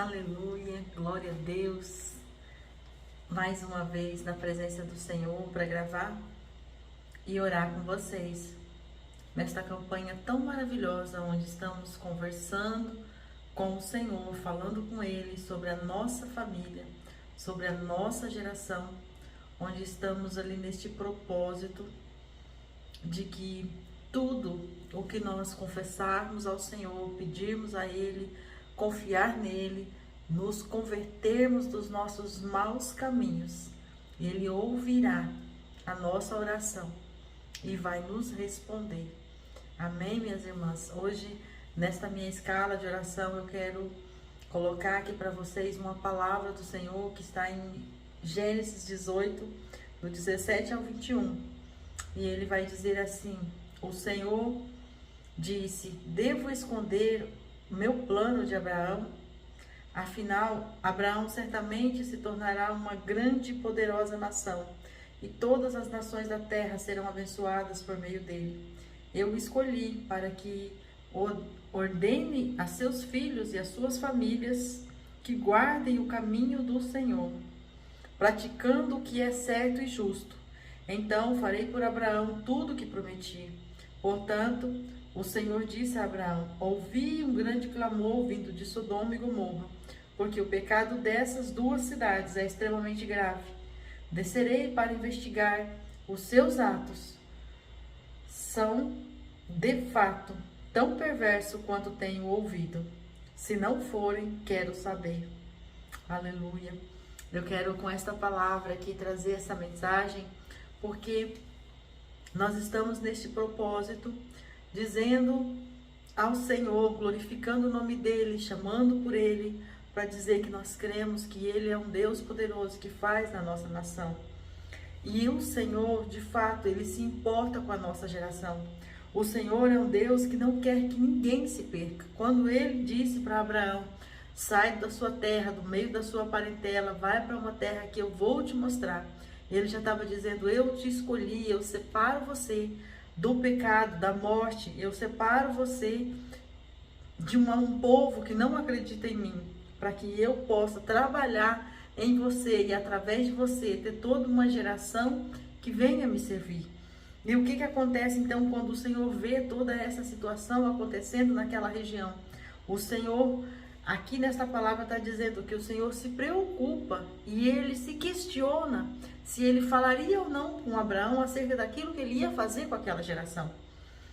Aleluia, glória a Deus. Mais uma vez na presença do Senhor para gravar e orar com vocês nesta campanha tão maravilhosa onde estamos conversando com o Senhor, falando com Ele sobre a nossa família, sobre a nossa geração, onde estamos ali neste propósito de que tudo o que nós confessarmos ao Senhor, pedirmos a Ele, confiar nele, nos convertermos dos nossos maus caminhos, Ele ouvirá a nossa oração e vai nos responder. Amém, minhas irmãs? Hoje, nesta minha escala de oração, eu quero colocar aqui para vocês uma palavra do Senhor que está em Gênesis 18, do 17 ao 21. E ele vai dizer assim: o Senhor disse: devo esconder meu plano de Abraão? Afinal, Abraão certamente se tornará uma grande e poderosa nação, e todas as nações da terra serão abençoadas por meio dele. Eu o escolhi para que ordene a seus filhos e as suas famílias que guardem o caminho do Senhor, praticando o que é certo e justo. Então farei por Abraão tudo o que prometi. Portanto, o Senhor disse a Abraão: ouvi um grande clamor vindo de Sodoma e Gomorra, porque o pecado dessas duas cidades é extremamente grave. Descerei para investigar os seus atos. São, de fato, tão perversos quanto tenho ouvido. Se não forem, quero saber. Aleluia. Eu quero com esta palavra aqui trazer essa mensagem, porque nós estamos neste propósito, dizendo ao Senhor, glorificando o nome dEle, chamando por Ele, para dizer que nós cremos que Ele é um Deus poderoso que faz na nossa nação. E o Senhor, de fato, Ele se importa com a nossa geração. O Senhor é um Deus que não quer que ninguém se perca. Quando Ele disse para Abraão: sai da sua terra, do meio da sua parentela, vai para uma terra que eu vou te mostrar. Ele já estava dizendo: eu te escolhi, eu separo você do pecado, da morte, eu separo você de um povo que não acredita em mim, para que eu possa trabalhar em você e através de você ter toda uma geração que venha me servir. E o que acontece então quando o Senhor vê toda essa situação acontecendo naquela região? O Senhor, aqui nesta palavra, está dizendo que o Senhor se preocupa e Ele se questiona se Ele falaria ou não com Abraão acerca daquilo que Ele ia fazer com aquela geração.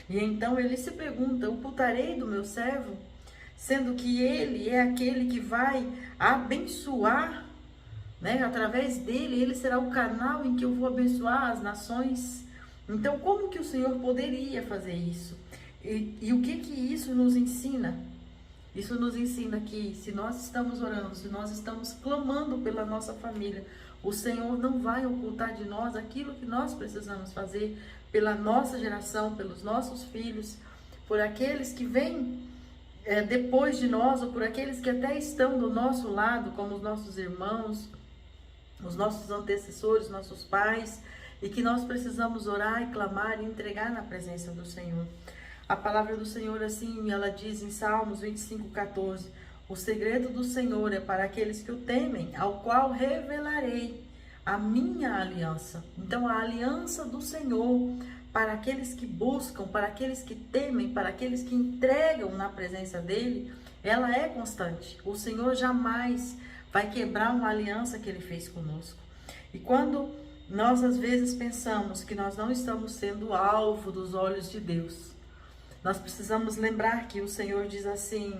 E então Ele se pergunta: ocultarei do meu servo, sendo que Ele é aquele que vai abençoar, né? Através dele, Ele será o canal em que eu vou abençoar as nações. Então, como que o Senhor poderia fazer isso? E o que isso nos ensina? Isso nos ensina que se nós estamos orando, se nós estamos clamando pela nossa família, o Senhor não vai ocultar de nós aquilo que nós precisamos fazer pela nossa geração, pelos nossos filhos, por aqueles que vêm depois de nós, ou por aqueles que até estão do nosso lado, como os nossos irmãos, os nossos antecessores, nossos pais, e que nós precisamos orar e clamar e entregar na presença do Senhor. A palavra do Senhor, assim, ela diz em Salmos 25:14, o segredo do Senhor é para aqueles que o temem, ao qual revelarei a minha aliança. Então, a aliança do Senhor para aqueles que buscam, para aqueles que temem, para aqueles que entregam na presença dEle, ela é constante. O Senhor jamais vai quebrar uma aliança que Ele fez conosco. E quando nós às vezes pensamos que nós não estamos sendo alvo dos olhos de Deus, nós precisamos lembrar que o Senhor diz assim,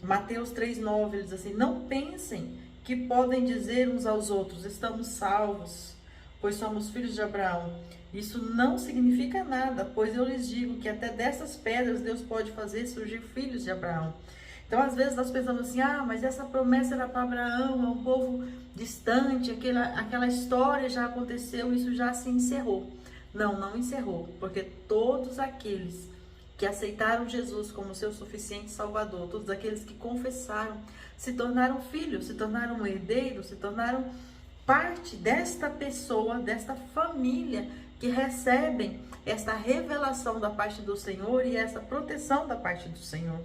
Mateus 3:9, ele diz assim: não pensem que podem dizer uns aos outros, estamos salvos, pois somos filhos de Abraão. Isso não significa nada, pois eu lhes digo que até dessas pedras Deus pode fazer surgir filhos de Abraão. Então, às vezes, nós pensamos assim: mas essa promessa era para Abraão, é um povo distante, aquela história já aconteceu, isso já se encerrou. Não, não encerrou, porque todos aqueles que aceitaram Jesus como seu suficiente Salvador, todos aqueles que confessaram, se tornaram filhos, se tornaram herdeiros, se tornaram parte desta pessoa, desta família, que recebem esta revelação da parte do Senhor e essa proteção da parte do Senhor.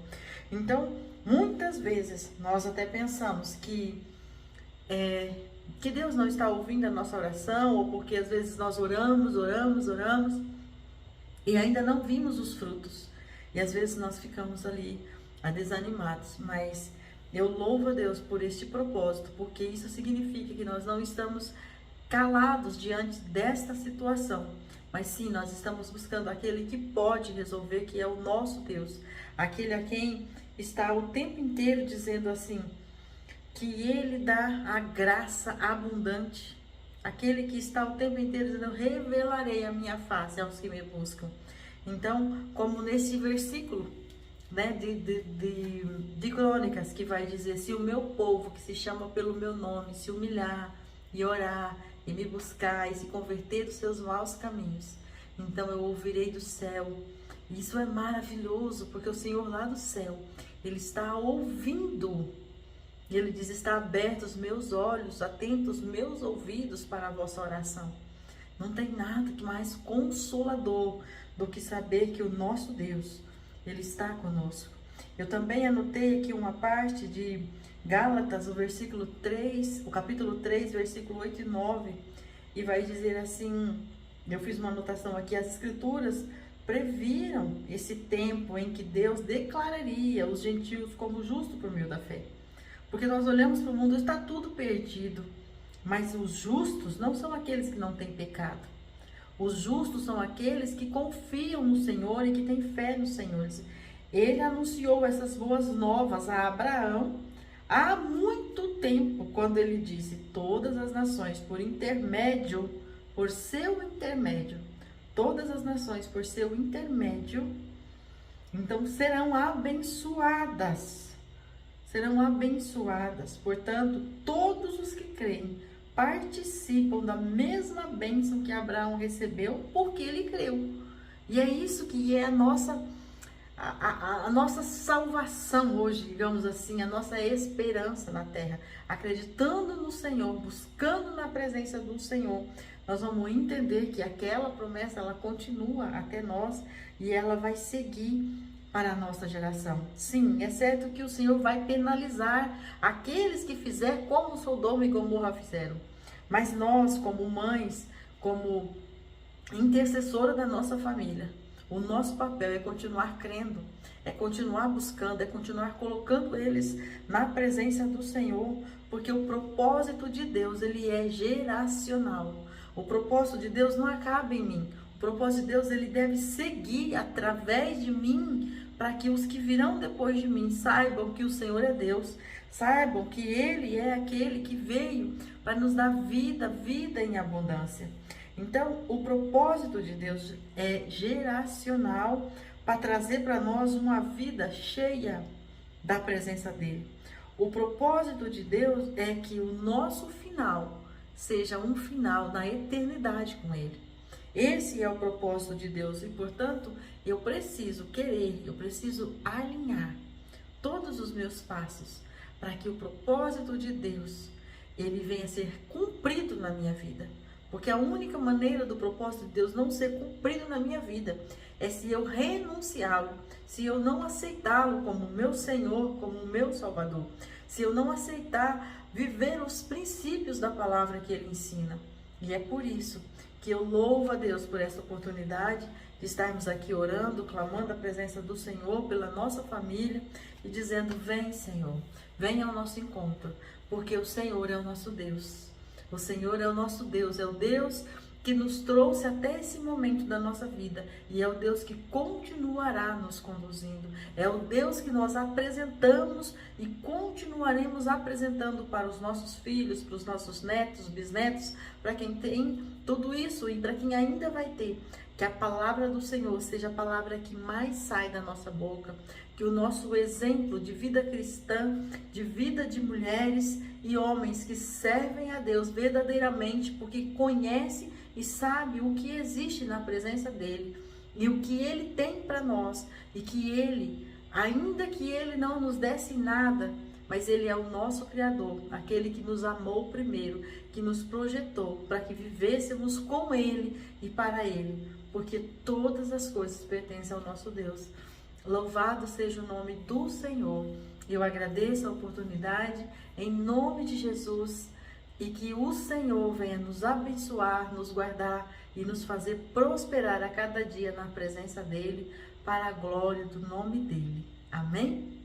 Então, muitas vezes nós até pensamos que Deus não está ouvindo a nossa oração, ou porque às vezes nós oramos e ainda não vimos os frutos. E às vezes nós ficamos ali desanimados, mas eu louvo a Deus por este propósito, porque isso significa que nós não estamos calados diante desta situação, mas sim, nós estamos buscando aquele que pode resolver, que é o nosso Deus, aquele a quem está o tempo inteiro dizendo assim, que Ele dá a graça abundante, aquele que está o tempo inteiro dizendo, revelarei a minha face aos que me buscam. Então, como nesse versículo, né, de Crônicas, que vai dizer, se o meu povo, que se chama pelo meu nome, se humilhar e orar, e me buscar, e se converter dos seus maus caminhos, então eu ouvirei do céu. Isso é maravilhoso, porque o Senhor lá do céu, Ele está ouvindo. E Ele diz, está aberto os meus olhos, atentos os meus ouvidos para a vossa oração. Não tem nada que mais consolador do que saber que o nosso Deus, Ele está conosco. Eu também anotei aqui uma parte de Gálatas, o capítulo 3, versículo 8 e 9, e vai dizer assim, eu fiz uma anotação aqui, as escrituras previram esse tempo em que Deus declararia os gentios como justos por meio da fé. Porque nós olhamos para o mundo, está tudo perdido, mas os justos não são aqueles que não têm pecado. Os justos são aqueles que confiam no Senhor e que têm fé no Senhor. Ele anunciou essas boas novas a Abraão há muito tempo, quando ele disse, todas as nações por seu intermédio, todas as nações por seu intermédio, então serão abençoadas. Serão abençoadas. Portanto, todos os que creem participam da mesma bênção que Abraão recebeu, porque ele creu. E é isso que é a nossa salvação hoje, digamos assim, a nossa esperança na terra. Acreditando no Senhor, buscando na presença do Senhor, nós vamos entender que aquela promessa, ela continua até nós e ela vai seguir para a nossa geração. Sim, é certo que o Senhor vai penalizar aqueles que fizer como Sodoma e Gomorra fizeram. Mas nós, como mães, como intercessora da nossa família, o nosso papel é continuar crendo, é continuar buscando, é continuar colocando eles na presença do Senhor, porque o propósito de Deus, ele é geracional. O propósito de Deus não acaba em mim. O propósito de Deus, ele deve seguir através de mim, para que os que virão depois de mim saibam que o Senhor é Deus, saibam que Ele é aquele que veio para nos dar vida, vida em abundância. Então, o propósito de Deus é geracional, para trazer para nós uma vida cheia da presença dEle. O propósito de Deus é que o nosso final seja um final na eternidade com Ele. Esse é o propósito de Deus e, portanto, eu preciso querer, eu preciso alinhar todos os meus passos para que o propósito de Deus, ele venha a ser cumprido na minha vida. Porque a única maneira do propósito de Deus não ser cumprido na minha vida é se eu renunciá-lo, se eu não aceitá-lo como meu Senhor, como meu Salvador, se eu não aceitar viver os princípios da palavra que Ele ensina. E é por isso que eu louvo a Deus por essa oportunidade de estarmos aqui orando, clamando a presença do Senhor pela nossa família e dizendo, vem Senhor, vem ao nosso encontro, porque o Senhor é o nosso Deus. O Senhor é o nosso Deus, é o Deus que nos trouxe até esse momento da nossa vida e é o Deus que continuará nos conduzindo. É o Deus que nós apresentamos e continuaremos apresentando para os nossos filhos, para os nossos netos, bisnetos, para quem tem tudo isso e para quem ainda vai ter. Que a palavra do Senhor seja a palavra que mais sai da nossa boca, que o nosso exemplo de vida cristã, de vida de mulheres e homens que servem a Deus verdadeiramente, porque conhece e sabe o que existe na presença dEle e o que Ele tem para nós, e que Ele, ainda que Ele não nos desse nada, mas Ele é o nosso Criador, aquele que nos amou primeiro, que nos projetou para que vivêssemos com Ele e para Ele, porque todas as coisas pertencem ao nosso Deus. Louvado seja o nome do Senhor. Eu agradeço a oportunidade em nome de Jesus e que o Senhor venha nos abençoar, nos guardar e nos fazer prosperar a cada dia na presença dEle, para a glória do nome dEle. Amém?